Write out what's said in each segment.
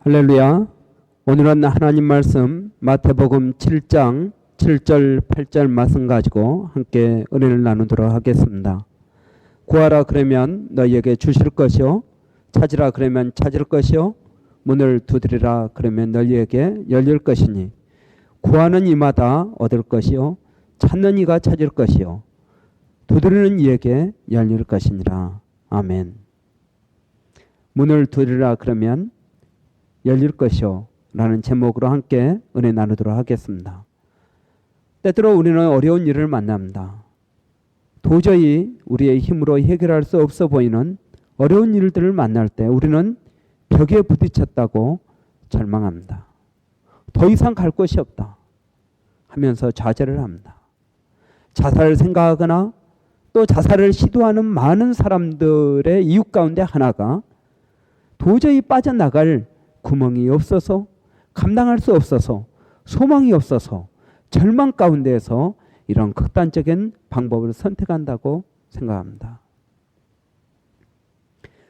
할렐루야. 오늘은 하나님 말씀 마태복음 7장 7절 8절 말씀 가지고 함께 은혜를 나누도록 하겠습니다. 구하라 그러면 너희에게 주실 것이요, 찾으라 그러면 찾을 것이요, 문을 두드리라 그러면 너희에게 열릴 것이니 구하는 이마다 얻을 것이요, 찾는 이가 찾을 것이요, 두드리는 이에게 열릴 것이니라. 아멘. 문을 두드리라 그러면 열릴 것이요 라는 제목으로 함께 은혜 나누도록 하겠습니다. 때때로 우리는 어려운 일을 만납니다. 도저히 우리의 힘으로 해결할 수 없어 보이는 어려운 일들을 만날 때 우리는 벽에 부딪혔다고 절망합니다. 더 이상 갈 곳이 없다 하면서 좌절을 합니다. 자살을 생각하거나 또 자살을 시도하는 많은 사람들의 이유 가운데 하나가 도저히 빠져나갈 구멍이 없어서, 감당할 수 없어서, 소망이 없어서 절망 가운데에서 이런 극단적인 방법을 선택한다고 생각합니다.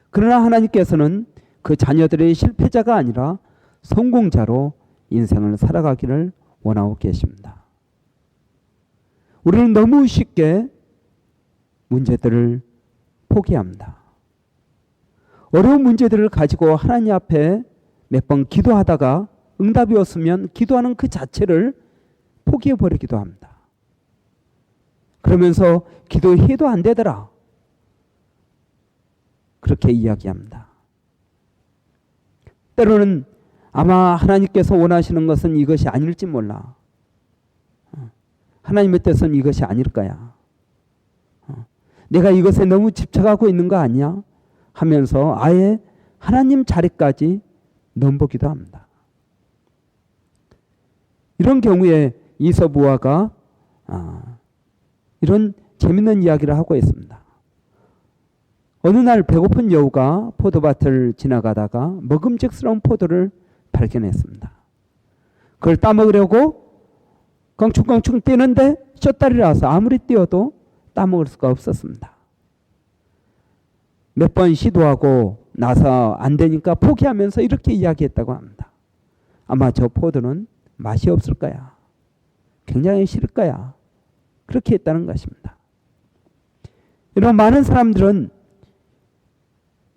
그러나 하나님께서는 그 자녀들의 실패자가 아니라 성공자로 인생을 살아가기를 원하고 계십니다. 우리는 너무 쉽게 문제들을 포기합니다. 어려운 문제들을 가지고 하나님 앞에 몇 번 기도하다가 응답이 없으면 기도하는 그 자체를 포기해버리기도 합니다. 그러면서 기도해도 안 되더라, 그렇게 이야기합니다. 때로는 아마 하나님께서 원하시는 것은 이것이 아닐지 몰라. 하나님의 뜻은 이것이 아닐 거야. 내가 이것에 너무 집착하고 있는 거 아니야? 하면서 아예 하나님 자리까지 넘보기도 합니다. 이런 경우에 이서부화가 이런 재밌는 이야기를 하고 있습니다. 어느 날 배고픈 여우가 포도밭을 지나가다가 먹음직스러운 포도를 발견했습니다. 그걸 따먹으려고 껑충껑충 뛰는데 숏다리라서 아무리 뛰어도 따먹을 수가 없었습니다. 몇 번 시도하고 나서 안 되니까 포기하면서 이렇게 이야기했다고 합니다. 아마 저 포도는 맛이 없을 거야. 굉장히 싫을 거야. 그렇게 했다는 것입니다. 이런 많은 사람들은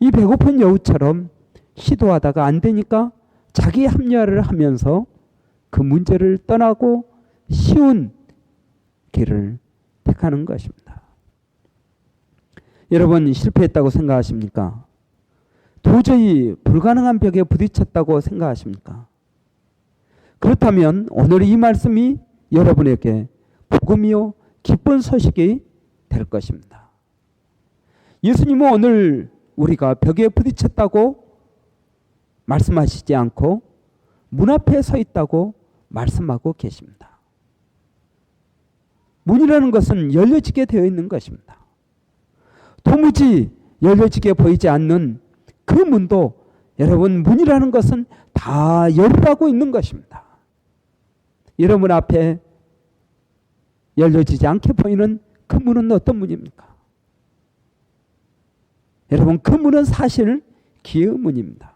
이 배고픈 여우처럼 시도하다가 안 되니까 자기 합리화를 하면서 그 문제를 떠나고 쉬운 길을 택하는 것입니다. 여러분, 실패했다고 생각하십니까? 도저히 불가능한 벽에 부딪혔다고 생각하십니까? 그렇다면 오늘 이 말씀이 여러분에게 복음이요 기쁜 소식이 될 것입니다. 예수님은 오늘 우리가 벽에 부딪혔다고 말씀하시지 않고 문 앞에 서 있다고 말씀하고 계십니다. 문이라는 것은 열려지게 되어 있는 것입니다. 도무지 열려지게 보이지 않는 그 문도 여러분, 문이라는 것은 다 열리라고 있는 것입니다. 여러분 앞에 열려지지 않게 보이는 그 문은 어떤 문입니까? 여러분, 그 문은 사실 기회의 문입니다.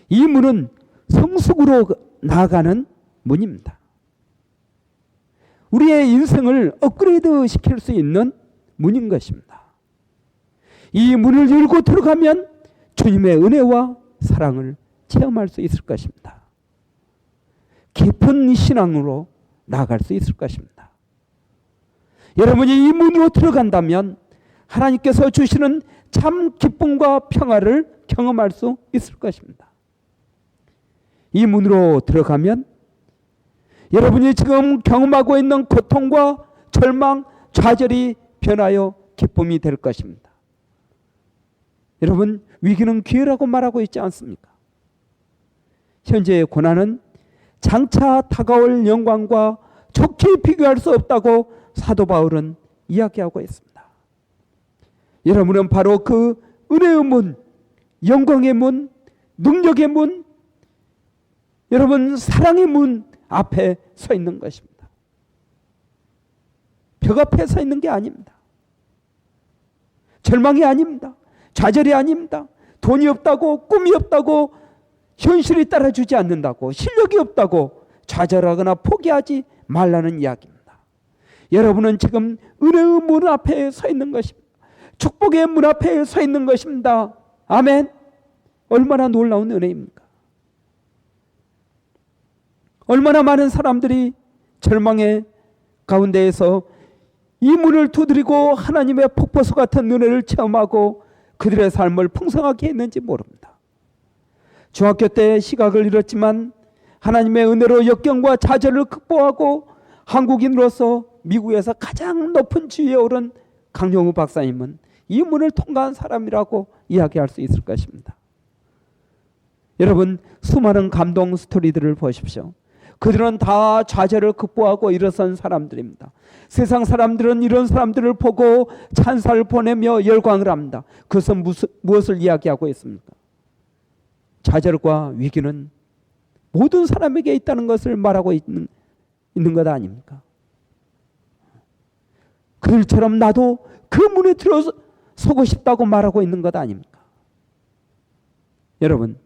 이 문은 성숙으로 나아가는 문입니다. 우리의 인생을 업그레이드 시킬 수 있는 문인 것입니다. 이 문을 열고 들어가면 주님의 은혜와 사랑을 체험할 수 있을 것입니다. 깊은 신앙으로 나아갈 수 있을 것입니다. 여러분이 이 문으로 들어간다면 하나님께서 주시는 참 기쁨과 평화를 경험할 수 있을 것입니다. 이 문으로 들어가면 여러분이 지금 경험하고 있는 고통과 절망, 좌절이 변하여 기쁨이 될 것입니다. 여러분, 위기는 기회라고 말하고 있지 않습니까? 현재의 고난은 장차 다가올 영광과 좋게 비교할 수 없다고 사도 바울은 이야기하고 있습니다. 여러분은 바로 그 은혜의 문, 영광의 문, 능력의 문, 여러분 사랑의 문 앞에 서 있는 것입니다. 벽 앞에 서 있는 게 아닙니다. 절망이 아닙니다. 좌절이 아닙니다. 돈이 없다고, 꿈이 없다고 현실이 따라주지 않는다고, 실력이 없다고 좌절하거나 포기하지 말라는 이야기입니다. 여러분은 지금 은혜의 문 앞에 서 있는 것입니다. 축복의 문 앞에 서 있는 것입니다. 아멘. 얼마나 놀라운 은혜입니까? 얼마나 많은 사람들이 절망의 가운데에서 이 문을 두드리고 하나님의 폭포수 같은 은혜를 체험하고 그들의 삶을 풍성하게 했는지 모릅니다. 중학교 때 시각을 잃었지만 하나님의 은혜로 역경과 좌절을 극복하고 한국인으로서 미국에서 가장 높은 지위에 오른 강용우 박사님은 이 문을 통과한 사람이라고 이야기할 수 있을 것입니다. 여러분, 수많은 감동 스토리들을 보십시오. 그들은 다 좌절을 극복하고 일어선 사람들입니다. 세상 사람들은 이런 사람들을 보고 찬사를 보내며 열광을 합니다. 그것은 무엇을 이야기하고 있습니까? 좌절과 위기는 모든 사람에게 있다는 것을 말하고 있는 것 아닙니까? 그들처럼 나도 그 문에 들어서고 싶다고 말하고 있는 것 아닙니까? 여러분,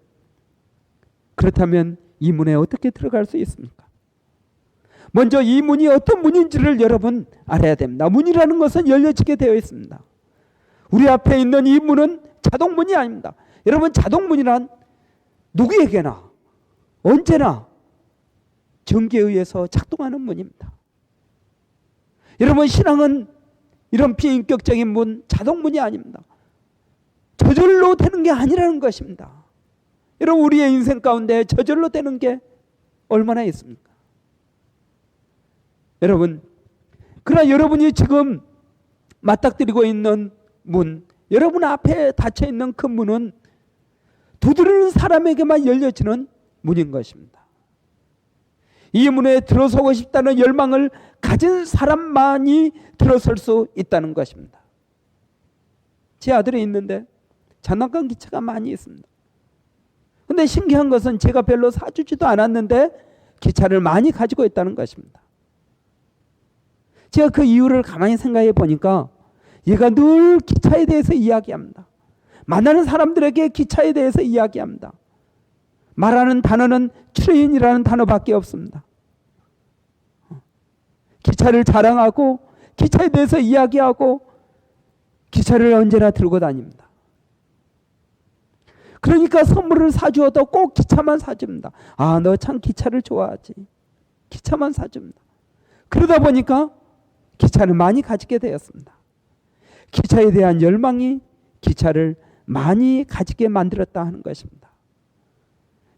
그렇다면 이 문에 어떻게 들어갈 수 있습니까? 먼저 이 문이 어떤 문인지를 여러분 알아야 됩니다. 문이라는 것은 열려지게 되어 있습니다. 우리 앞에 있는 이 문은 자동문이 아닙니다. 여러분, 자동문이란 누구에게나 언제나 전기에 의해서 작동하는 문입니다. 여러분, 신앙은 이런 비인격적인 문, 자동문이 아닙니다. 저절로 되는 게 아니라는 것입니다. 여러분, 우리의 인생 가운데 저절로 되는 게 얼마나 있습니까? 여러분, 그러나 여러분이 지금 맞닥뜨리고 있는 문, 여러분 앞에 닫혀 있는 그 문은 두드리는 사람에게만 열려지는 문인 것입니다. 이 문에 들어서고 싶다는 열망을 가진 사람만이 들어설 수 있다는 것입니다. 제 아들이 있는데 장난감 기차가 많이 있습니다. 근데 신기한 것은 제가 별로 사주지도 않았는데 기차를 많이 가지고 있다는 것입니다. 제가 그 이유를 가만히 생각해 보니까 얘가 늘 기차에 대해서 이야기합니다. 만나는 사람들에게 기차에 대해서 이야기합니다. 말하는 단어는 트레인이라는 단어밖에 없습니다. 기차를 자랑하고 기차에 대해서 이야기하고 기차를 언제나 들고 다닙니다. 그러니까 선물을 사주어도 꼭 기차만 사줍니다. 아, 너 참 기차를 좋아하지. 기차만 사줍니다. 그러다 보니까 기차를 많이 가지게 되었습니다. 기차에 대한 열망이 기차를 많이 가지게 만들었다 하는 것입니다.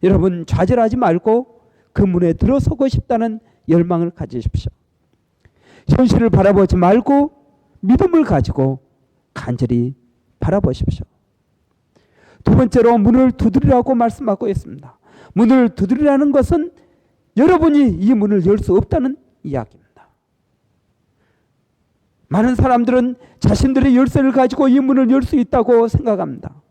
여러분, 좌절하지 말고 그 문에 들어서고 싶다는 열망을 가지십시오. 현실을 바라보지 말고 믿음을 가지고 간절히 바라보십시오. 두 번째로 문을 두드리라고 말씀하고 있습니다. 문을 두드리라는 것은 여러분이 이 문을 열 수 없다는 이야기입니다. 많은 사람들은 자신들의 열쇠를 가지고 이 문을 열 수 있다고 생각합니다.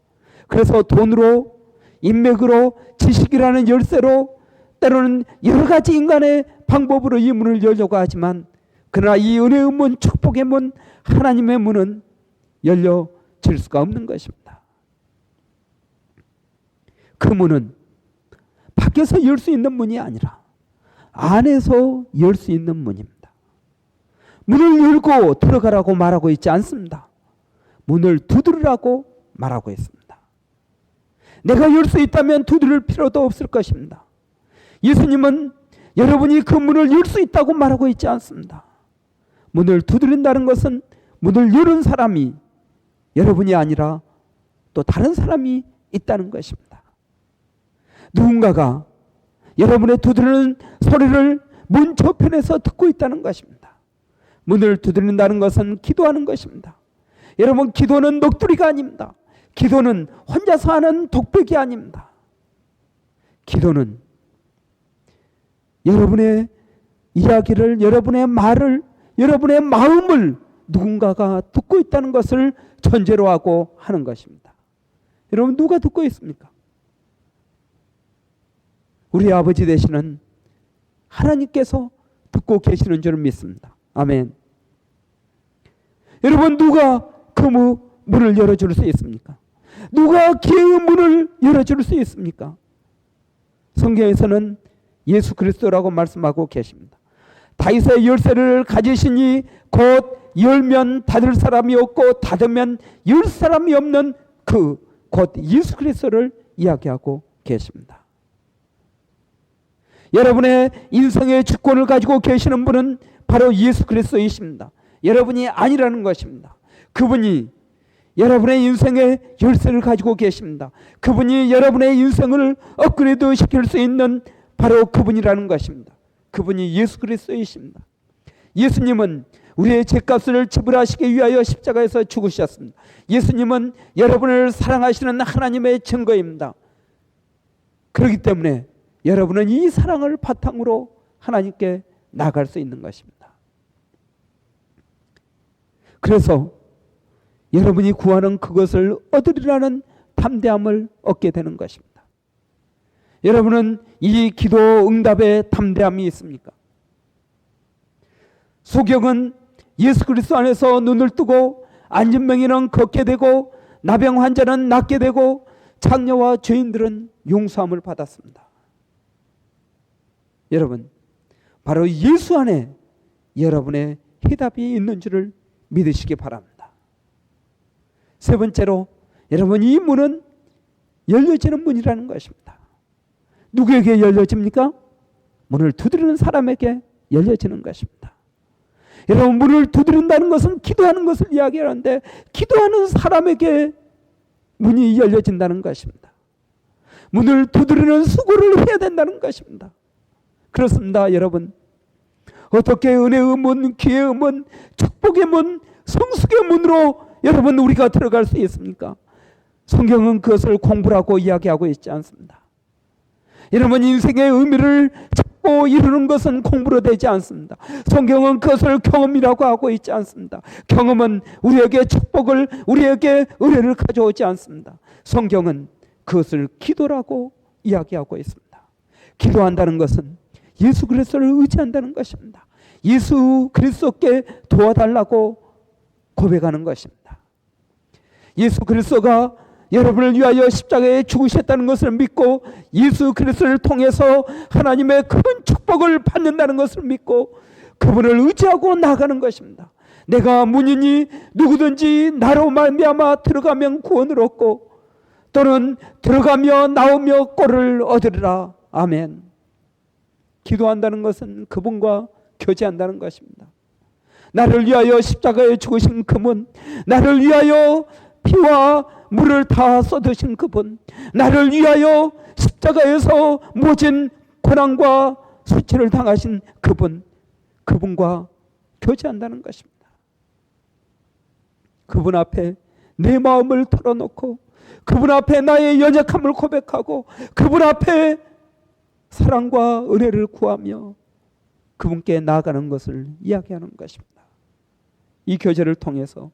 그래서 돈으로, 인맥으로, 지식이라는 열쇠로, 때로는 여러 가지 인간의 방법으로 이 문을 열려고 하지만, 그러나 이 은혜의 문, 축복의 문, 하나님의 문은 열려질 수가 없는 것입니다. 그 문은 밖에서 열 수 있는 문이 아니라 안에서 열 수 있는 문입니다. 문을 열고 들어가라고 말하고 있지 않습니다. 문을 두드리라고 말하고 있습니다. 내가 열 수 있다면 두드릴 필요도 없을 것입니다. 예수님은 여러분이 그 문을 열 수 있다고 말하고 있지 않습니다. 문을 두드린다는 것은 문을 여는 사람이 여러분이 아니라 또 다른 사람이 있다는 것입니다. 누군가가 여러분의 두드리는 소리를 문 저편에서 듣고 있다는 것입니다. 문을 두드린다는 것은 기도하는 것입니다. 여러분, 기도는 넋두리가 아닙니다. 기도는 혼자서 하는 독백이 아닙니다. 기도는 여러분의 이야기를, 여러분의 말을, 여러분의 마음을 누군가가 듣고 있다는 것을 전제로 하고 하는 것입니다. 여러분, 누가 듣고 있습니까? 우리 아버지 되시는 하나님께서 듣고 계시는 줄 믿습니다. 아멘. 여러분, 누가 그 문을 열어줄 수 있습니까? 누가 기회의 문을 열어줄 수 있습니까? 성경에서는 예수 그리스도라고 말씀하고 계십니다. 다윗의 열쇠를 가지시니 곧 열면 닫을 사람이 없고 닫으면 열 사람이 없는 그 곧 예수 그리스도를 이야기하고 계십니다. 여러분의 인생의 주권을 가지고 계시는 분은 바로 예수 그리스도이십니다. 여러분이 아니라는 것입니다. 그분이 여러분의 인생의 열쇠를 가지고 계십니다. 그분이 여러분의 인생을 업그레이드 시킬 수 있는 바로 그분이라는 것입니다. 그분이 예수 그리스도이십니다. 예수님은 우리의 죄값을 지불하시기 위하여 십자가에서 죽으셨습니다. 예수님은 여러분을 사랑하시는 하나님의 증거입니다. 그렇기 때문에 여러분은 이 사랑을 바탕으로 하나님께 나아갈 수 있는 것입니다. 그래서 여러분이 구하는 그것을 얻으리라는 담대함을 얻게 되는 것입니다. 여러분은 이 기도 응답에 담대함이 있습니까? 소경은 예수 그리스도 안에서 눈을 뜨고 안진병이는 걷게 되고 나병 환자는 낫게 되고 장녀와 죄인들은 용서함을 받았습니다. 여러분, 바로 예수 안에 여러분의 해답이 있는 줄을 믿으시기 바랍니다. 세 번째로, 여러분, 이 문은 열려지는 문이라는 것입니다. 누구에게 열려집니까? 문을 두드리는 사람에게 열려지는 것입니다. 여러분, 문을 두드린다는 것은 기도하는 것을 이야기하는데 기도하는 사람에게 문이 열려진다는 것입니다. 문을 두드리는 수고를 해야 된다는 것입니다. 그렇습니다, 여러분. 어떻게 은혜의 문, 기회의 문, 축복의 문, 성숙의 문으로 여러분 우리가 들어갈 수 있습니까? 성경은 그것을 공부라고 이야기하고 있지 않습니다. 여러분, 인생의 의미를 찾고 이루는 것은 공부로 되지 않습니다. 성경은 그것을 경험이라고 하고 있지 않습니다. 경험은 우리에게 축복을, 우리에게 은혜를 가져오지 않습니다. 성경은 그것을 기도라고 이야기하고 있습니다. 기도한다는 것은 예수 그리스도를 의지한다는 것입니다. 예수 그리스도께 도와달라고 고백하는 것입니다. 예수 그리스도가 여러분을 위하여 십자가에 죽으셨다는 것을 믿고 예수 그리스도를 통해서 하나님의 큰 축복을 받는다는 것을 믿고 그분을 의지하고 나가는 것입니다. 내가 문이니 누구든지 나로 말미암아 들어가면 구원을 얻고 또는 들어가며 나오며 꼴을 얻으리라. 아멘. 기도한다는 것은 그분과 교제한다는 것입니다. 나를 위하여 십자가에 죽으신 그분, 나를 위하여 피와 물을 다 쏟으신 그분, 나를 위하여 십자가에서 모진 고난과 수치를 당하신 그분, 그분과 교제한다는 것입니다. 그분 앞에 내 마음을 털어놓고 그분 앞에 나의 연약함을 고백하고 그분 앞에 사랑과 은혜를 구하며 그분께 나아가는 것을 이야기하는 것입니다. 이 교제를 통해서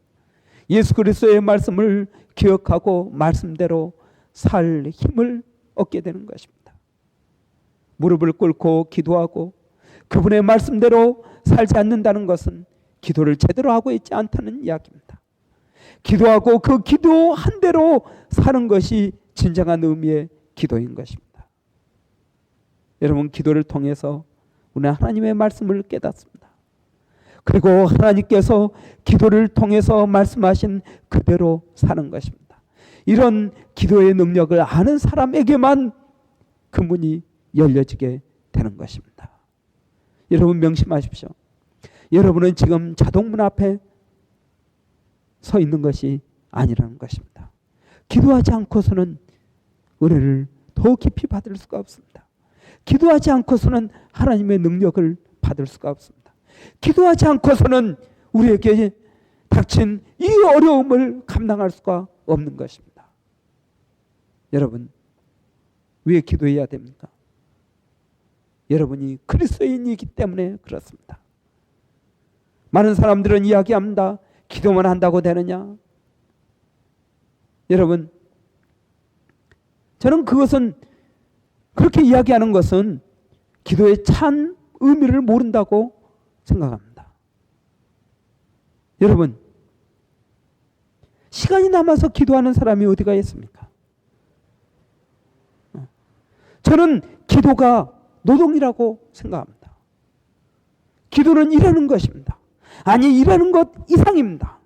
예수 그리스도의 말씀을 기억하고 말씀대로 살 힘을 얻게 되는 것입니다. 무릎을 꿇고 기도하고 그분의 말씀대로 살지 않는다는 것은 기도를 제대로 하고 있지 않다는 이야기입니다. 기도하고 그 기도한 대로 사는 것이 진정한 의미의 기도인 것입니다. 여러분, 기도를 통해서 우리는 하나님의 말씀을 깨닫습니다. 그리고 하나님께서 기도를 통해서 말씀하신 그대로 사는 것입니다. 이런 기도의 능력을 아는 사람에게만 그 문이 열려지게 되는 것입니다. 여러분, 명심하십시오. 여러분은 지금 자동문 앞에 서 있는 것이 아니라는 것입니다. 기도하지 않고서는 은혜를 더 깊이 받을 수가 없습니다. 기도하지 않고서는 하나님의 능력을 받을 수가 없습니다. 기도하지 않고서는 우리에게 닥친 이 어려움을 감당할 수가 없는 것입니다. 여러분, 왜 기도해야 됩니까? 여러분이 그리스도인이기 때문에 그렇습니다. 많은 사람들은 이야기합니다. 기도만 한다고 되느냐? 여러분, 저는 그것은 그렇게 이야기하는 것은 기도의 참 의미를 모른다고 생각합니다. 여러분, 시간이 남아서 기도하는 사람이 어디가 있습니까? 저는 기도가 노동이라고 생각합니다. 기도는 일하는 것입니다. 아니, 일하는 것 이상입니다.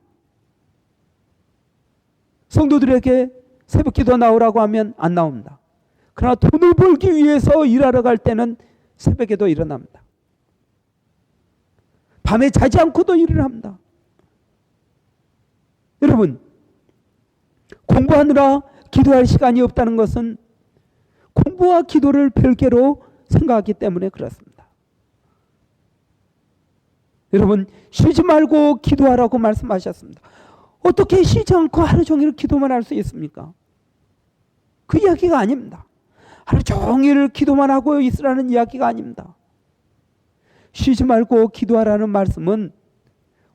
성도들에게 새벽 기도 나오라고 하면 안 나옵니다. 그러나 돈을 벌기 위해서 일하러 갈 때는 새벽에도 일어납니다. 밤에 자지 않고도 일을 합니다. 여러분, 공부하느라 기도할 시간이 없다는 것은 공부와 기도를 별개로 생각하기 때문에 그렇습니다. 여러분, 쉬지 말고 기도하라고 말씀하셨습니다. 어떻게 쉬지 않고 하루 종일 기도만 할 수 있습니까? 그 이야기가 아닙니다. 하루 종일 기도만 하고 있으라는 이야기가 아닙니다. 쉬지 말고 기도하라는 말씀은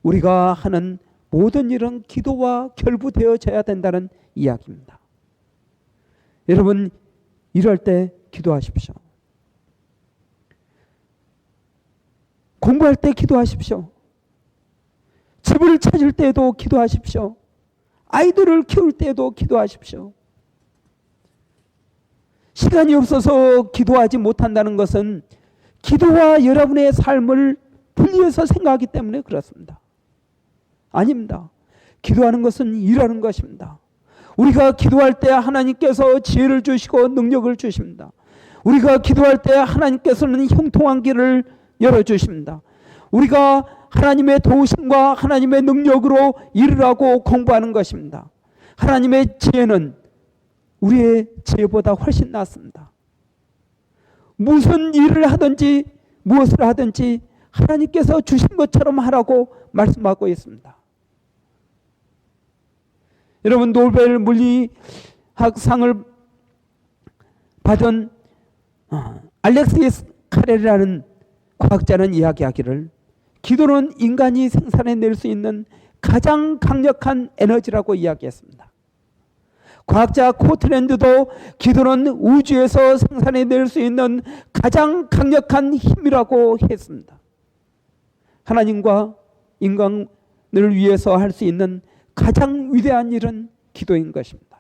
우리가 하는 모든 일은 기도와 결부되어져야 된다는 이야기입니다. 여러분, 이럴 때 기도하십시오. 공부할 때 기도하십시오. 집을 찾을 때에도 기도하십시오. 아이들을 키울 때에도 기도하십시오. 시간이 없어서 기도하지 못한다는 것은 기도와 여러분의 삶을 분리해서 생각하기 때문에 그렇습니다. 아닙니다. 기도하는 것은 일하는 것입니다. 우리가 기도할 때 하나님께서 지혜를 주시고 능력을 주십니다. 우리가 기도할 때 하나님께서는 형통한 길을 열어주십니다. 우리가 하나님의 도우심과 하나님의 능력으로 일을 하고 공부하는 것입니다. 하나님의 지혜는 우리의 지혜보다 훨씬 낫습니다. 무슨 일을 하든지 무엇을 하든지 하나님께서 주신 것처럼 하라고 말씀하고 있습니다. 여러분, 노벨 물리학상을 받은 알렉시스 카렐이라는 과학자는 이야기하기를 기도는 인간이 생산해낼 수 있는 가장 강력한 에너지라고 이야기했습니다. 과학자 코트랜드도 기도는 우주에서 생산해낼 수 있는 가장 강력한 힘이라고 했습니다. 하나님과 인간을 위해서 할 수 있는 가장 위대한 일은 기도인 것입니다.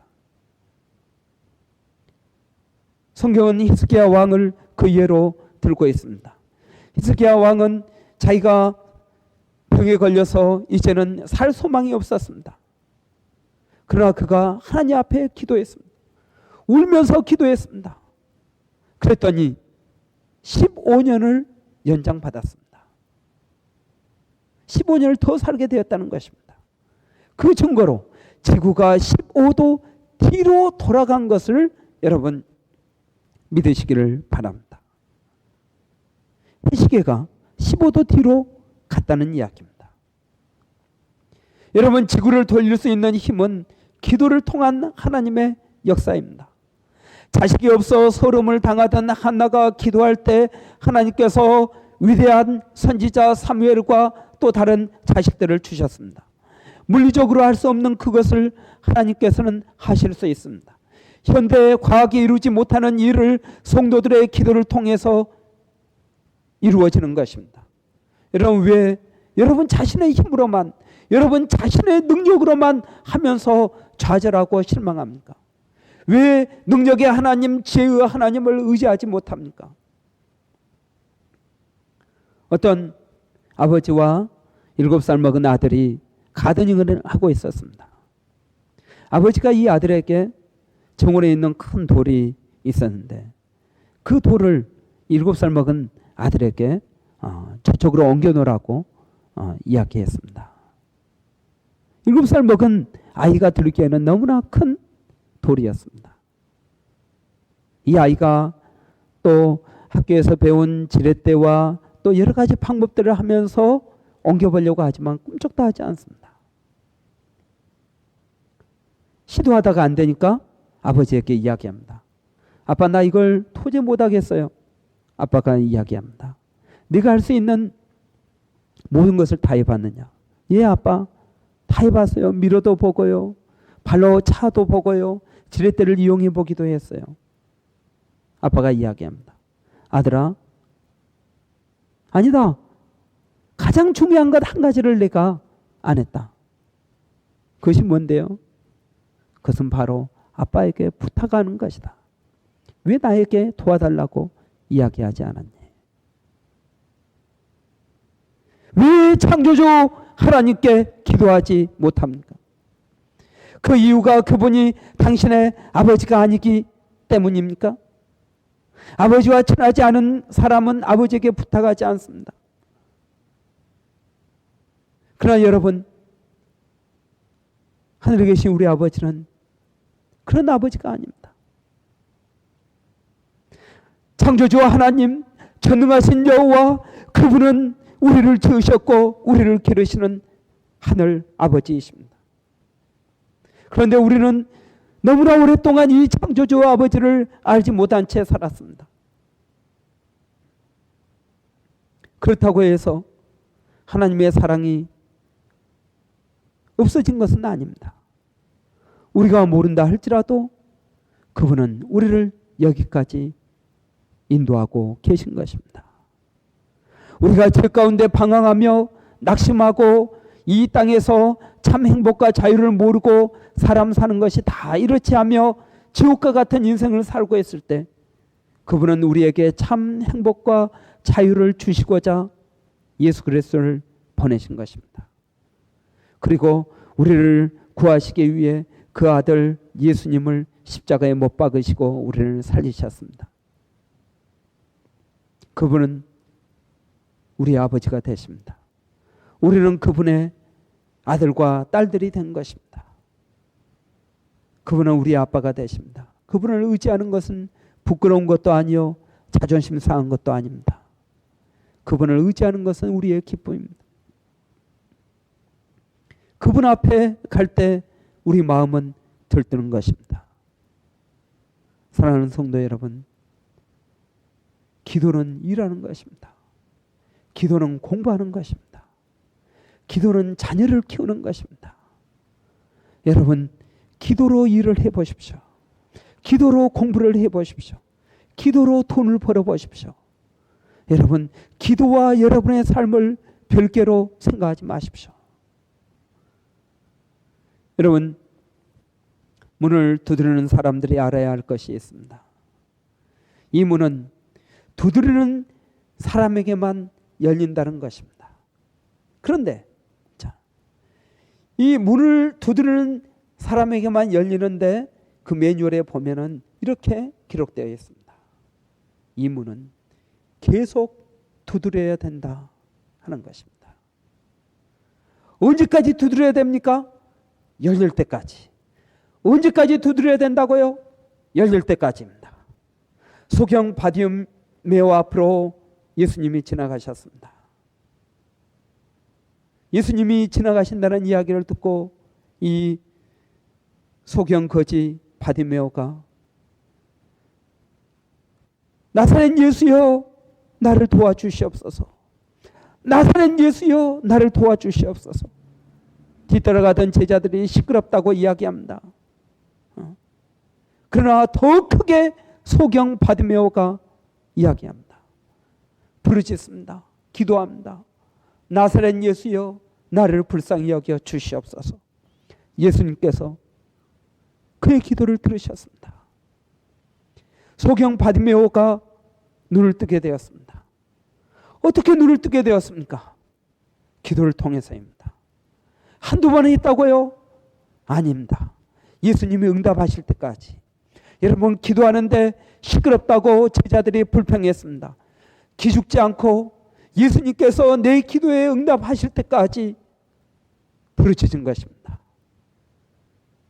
성경은 히스기야 왕을 그 예로 들고 있습니다. 히스기야 왕은 자기가 병에 걸려서 이제는 살 소망이 없었습니다. 그러나 그가 하나님 앞에 기도했습니다. 울면서 기도했습니다. 그랬더니 15년을 연장받았습니다. 15년을 더 살게 되었다는 것입니다. 그 증거로 지구가 15도 뒤로 돌아간 것을 여러분 믿으시기를 바랍니다. 시계가 15도 뒤로 갔다는 이야기입니다. 여러분, 지구를 돌릴 수 있는 힘은 기도를 통한 하나님의 역사입니다. 자식이 없어 서름을 당하던 한나가 기도할 때 하나님께서 위대한 선지자 사무엘과 또 다른 자식들을 주셨습니다. 물리적으로 할 수 없는 그것을 하나님께서는 하실 수 있습니다. 현대 과학이 이루지 못하는 일을 성도들의 기도를 통해서 이루어지는 것입니다. 여러분, 왜 여러분 자신의 힘으로만, 여러분 자신의 능력으로만 하면서 좌절하고 실망합니까? 왜 능력의 하나님, 지혜의 하나님을 의지하지 못합니까? 어떤 아버지와 7살 먹은 아들이 가드닝을 하고 있었습니다. 아버지가 이 아들에게 정원에 있는 큰 돌이 있었는데 그 돌을 7살 먹은 아들에게 저쪽으로 옮겨놓으라고 이야기했습니다. 7살 먹은 아이가 들기에는 너무나 큰 돌이었습니다. 이 아이가 또 학교에서 배운 지렛대와 또 여러 가지 방법들을 하면서 옮겨보려고 하지만 꿈쩍도 하지 않습니다. 시도하다가 안 되니까 아버지에게 이야기합니다. 아빠, 나 이걸 도저히 못하겠어요. 아빠가 이야기합니다. 네가 할 수 있는 모든 것을 다 해봤느냐? 예, 아빠, 다 해봤어요. 밀어도 보고요, 발로 차도 보고요, 지렛대를 이용해 보기도 했어요. 아빠가 이야기합니다. 아들아, 아니다. 가장 중요한 것 한 가지를 내가 안 했다. 그것이 뭔데요? 그것은 바로 아빠에게 부탁하는 것이다. 왜 나에게 도와달라고 이야기하지 않았니? 왜 창조주 하나님께 기도하지 못합니까? 그 이유가 그분이 당신의 아버지가 아니기 때문입니까? 아버지와 친하지 않은 사람은 아버지에게 부탁하지 않습니다. 그러나 여러분, 하늘에 계신 우리 아버지는 그런 아버지가 아닙니다. 창조주와 하나님, 전능하신 여호와, 그분은 우리를 지으셨고 우리를 기르시는 하늘 아버지이십니다. 그런데 우리는 너무나 오랫동안 이 창조주 아버지를 알지 못한 채 살았습니다. 그렇다고 해서 하나님의 사랑이 없어진 것은 아닙니다. 우리가 모른다 할지라도 그분은 우리를 여기까지 인도하고 계신 것입니다. 우리가 죄 가운데 방황하며 낙심하고 이 땅에서 참 행복과 자유를 모르고 사람 사는 것이 다 이렇지 하며 지옥과 같은 인생을 살고 있을 때 그분은 우리에게 참 행복과 자유를 주시고자 예수 그리스도를 보내신 것입니다. 그리고 우리를 구하시기 위해 그 아들 예수님을 십자가에 못 박으시고 우리를 살리셨습니다. 그분은 우리 아버지가 되십니다. 우리는 그분의 아들과 딸들이 된 것입니다. 그분은 우리 아빠가 되십니다. 그분을 의지하는 것은 부끄러운 것도 아니요 자존심 상한 것도 아닙니다. 그분을 의지하는 것은 우리의 기쁨입니다. 그분 앞에 갈 때 우리 마음은 들뜨는 것입니다. 사랑하는 성도 여러분, 기도는 일하는 것입니다. 기도는 공부하는 것입니다. 기도는 자녀를 키우는 것입니다. 여러분, 기도로 일을 해보십시오. 기도로 공부를 해보십시오. 기도로 돈을 벌어보십시오. 여러분, 기도와 여러분의 삶을 별개로 생각하지 마십시오. 여러분, 문을 두드리는 사람들이 알아야 할 것이 있습니다. 이 문은 두드리는 사람에게만 열린다는 것입니다. 그런데 이 문을 두드리는 사람에게만 열리는데 그 매뉴얼에 보면은 이렇게 기록되어 있습니다. 이 문은 계속 두드려야 된다 하는 것입니다. 언제까지 두드려야 됩니까? 열릴 때까지. 언제까지 두드려야 된다고요? 열릴 때까지입니다. 소경 바디메오 앞으로 예수님이 지나가셨습니다. 예수님이 지나가신다는 이야기를 듣고 이 소경 거지 바디메오가 나사렛 예수여 나를 도와주시옵소서. 나사렛 예수여 나를 도와주시옵소서. 뒤따라가던 제자들이 시끄럽다고 이야기합니다. 그러나 더 크게 소경 바디메오가 이야기합니다. 부르짖습니다. 기도합니다. 나사렛 예수여 나를 불쌍히 여겨 주시옵소서. 예수님께서 그의 기도를 들으셨습니다. 소경 바디메오가 눈을 뜨게 되었습니다. 어떻게 눈을 뜨게 되었습니까? 기도를 통해서입니다. 한두 번 했다고요? 아닙니다. 예수님이 응답하실 때까지. 여러분, 기도하는데 시끄럽다고 제자들이 불평했습니다. 기죽지 않고 예수님께서 내 기도에 응답하실 때까지 부르짖은 것입니다.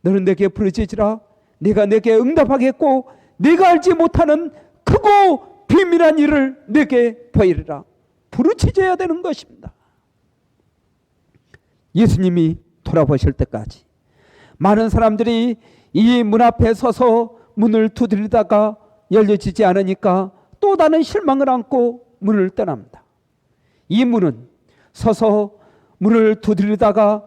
너는 내게 부르짖으라. 내가 내게 응답하겠고 내가 알지 못하는 크고 비밀한 일을 내게 보이리라. 부르짖어야 되는 것입니다. 예수님이 돌아보실 때까지. 많은 사람들이 이 문 앞에 서서 문을 두드리다가 열려지지 않으니까 또 다른 실망을 안고 문을 떠납니다. 이 문은 서서 문을 두드리다가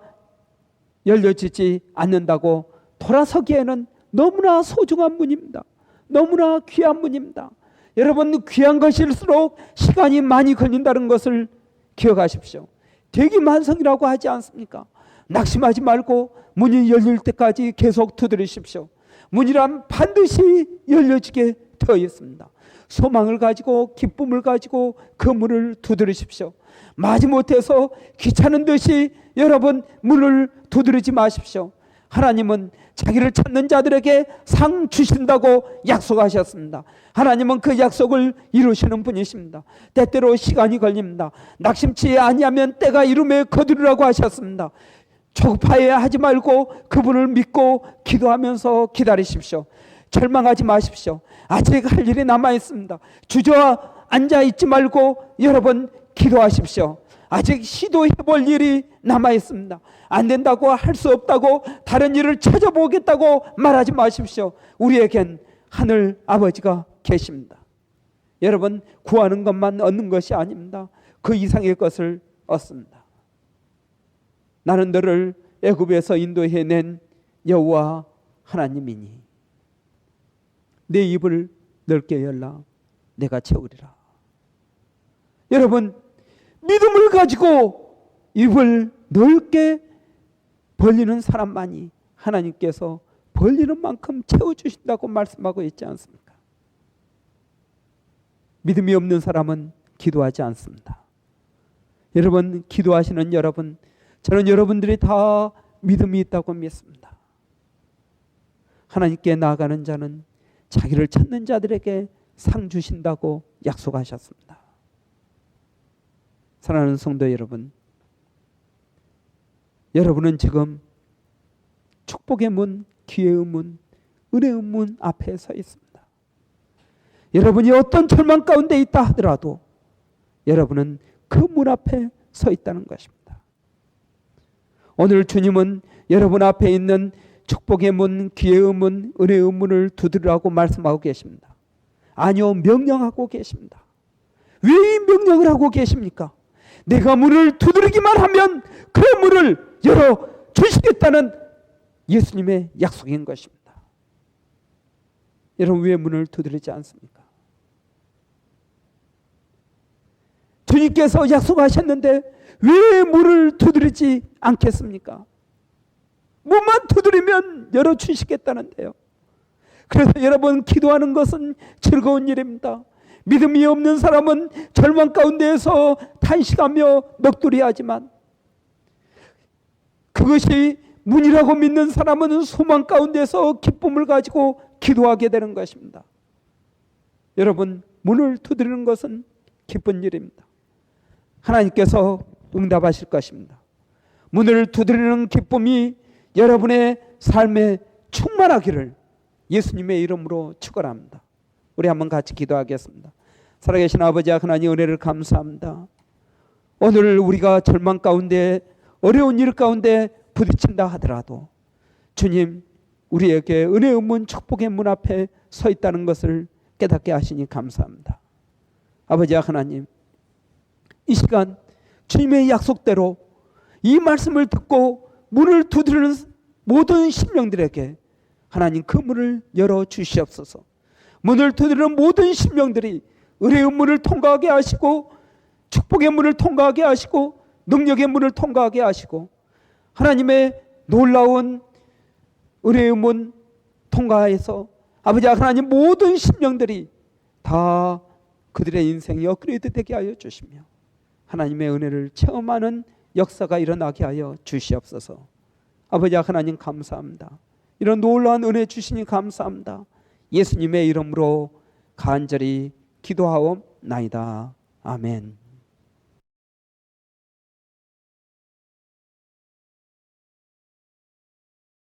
열려지지 않는다고 돌아서기에는 너무나 소중한 문입니다. 너무나 귀한 문입니다. 여러분, 귀한 것일수록 시간이 많이 걸린다는 것을 기억하십시오. 대기만성이라고 하지 않습니까? 낙심하지 말고 문이 열릴 때까지 계속 두드리십시오. 문이란 반드시 열려지게 되어 있습니다. 소망을 가지고 기쁨을 가지고 그 문을 두드리십시오. 마지못해서 귀찮은 듯이 여러분 문을 두드리지 마십시오. 하나님은 자기를 찾는 자들에게 상 주신다고 약속하셨습니다. 하나님은 그 약속을 이루시는 분이십니다. 때때로 시간이 걸립니다. 낙심치 아니하면 때가 이름에 거두리라고 하셨습니다. 조급하게 하지 말고 그분을 믿고 기도하면서 기다리십시오. 절망하지 마십시오. 아직 할 일이 남아있습니다. 주저앉아 있지 말고 여러분 기도하십시오. 아직 시도해볼 일이 남아있습니다. 안 된다고, 할 수 없다고, 다른 일을 찾아보겠다고 말하지 마십시오. 우리에겐 하늘 아버지가 계십니다. 여러분, 구하는 것만 얻는 것이 아닙니다. 그 이상의 것을 얻습니다. 나는 너를 애굽에서 인도해낸 여호와 하나님이니 내 입을 넓게 열라 내가 채우리라. 여러분, 믿음을 가지고 입을 넓게 벌리는 사람만이 하나님께서 벌리는 만큼 채워주신다고 말씀하고 있지 않습니까? 믿음이 없는 사람은 기도하지 않습니다. 여러분, 기도하시는 여러분, 저는 여러분들이 다 믿음이 있다고 믿습니다. 하나님께 나아가는 자는 자기를 찾는 자들에게 상 주신다고 약속하셨습니다. 사랑하는 성도 여러분, 여러분은 지금 축복의 문, 기회의 문, 은혜의 문 앞에 서 있습니다. 여러분이 어떤 절망 가운데 있다 하더라도 여러분은 그 문 앞에 서 있다는 것입니다. 오늘 주님은 여러분 앞에 있는 축복의 문, 기회의 문, 은혜의 문을 두드리라고 말씀하고 계십니다. 아니요, 명령하고 계십니다. 왜 이 명령을 하고 계십니까? 내가 문을 두드리기만 하면 그 문을 열어주시겠다는 예수님의 약속인 것입니다. 여러분, 왜 문을 두드리지 않습니까? 주님께서 약속하셨는데 왜 문을 두드리지 않겠습니까? 문만 두드리면 열어주시겠다는데요. 그래서 여러분, 기도하는 것은 즐거운 일입니다. 믿음이 없는 사람은 절망 가운데에서 탄식하며 넋두리하지만 그것이 문이라고 믿는 사람은 소망 가운데서 기쁨을 가지고 기도하게 되는 것입니다. 여러분, 문을 두드리는 것은 기쁜 일입니다. 하나님께서 응답하실 것입니다. 문을 두드리는 기쁨이 여러분의 삶에 충만하기를 예수님의 이름으로 축원합니다. 우리 한번 같이 기도하겠습니다. 살아계신 아버지 하나님, 은혜를 감사합니다. 오늘 우리가 절망 가운데, 어려운 일 가운데 부딪힌다 하더라도 주님, 우리에게 은혜의 문, 축복의 문 앞에 서 있다는 것을 깨닫게 하시니 감사합니다. 아버지 하나님, 이 시간 주님의 약속대로 이 말씀을 듣고 문을 두드리는 모든 심령들에게 하나님 그 문을 열어주시옵소서. 문을 두드리는 모든 심령들이 은혜의 문을 통과하게 하시고 축복의 문을 통과하게 하시고 능력의 문을 통과하게 하시고 하나님의 놀라운 은혜의 문 통과해서 아버지 하나님 모든 심령들이 다 그들의 인생이 업그레이드 되게 하여 주시며 하나님의 은혜를 체험하는 역사가 일어나게 하여 주시옵소서. 아버지 하나님 감사합니다. 이런 놀라운 은혜 주시니 감사합니다. 예수님의 이름으로 간절히 기도하옵나이다. 아멘.